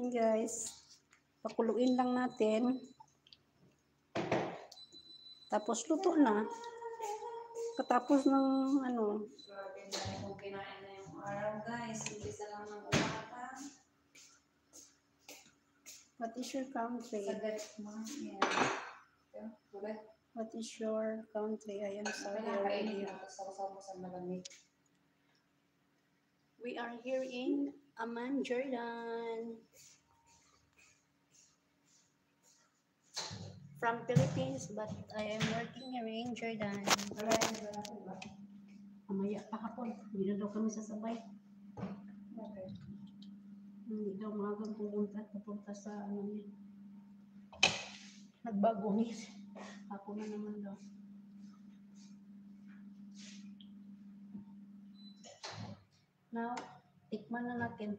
Ayan guys. Pakuluin lang natin. Tapos luto na. Katapos ng ano. Grabe na kung kinain na yung araw guys. Umpisa lang ng umaga. What is your country? Sagad mo. Yan. Ulit. What is your country? I am Saudi Pinakainit Arabia. na. Saw-saw mo sa malamig. We are here in Amman, Jordan. From Philippines, but I am working here in Jordan. Mamaya pa hapon. Hindi na daw kami sasabay. Okay. Hindi daw magang pupunta sa ano niya. Nagbago niya. Ako na naman daw. Now, tikman na natin.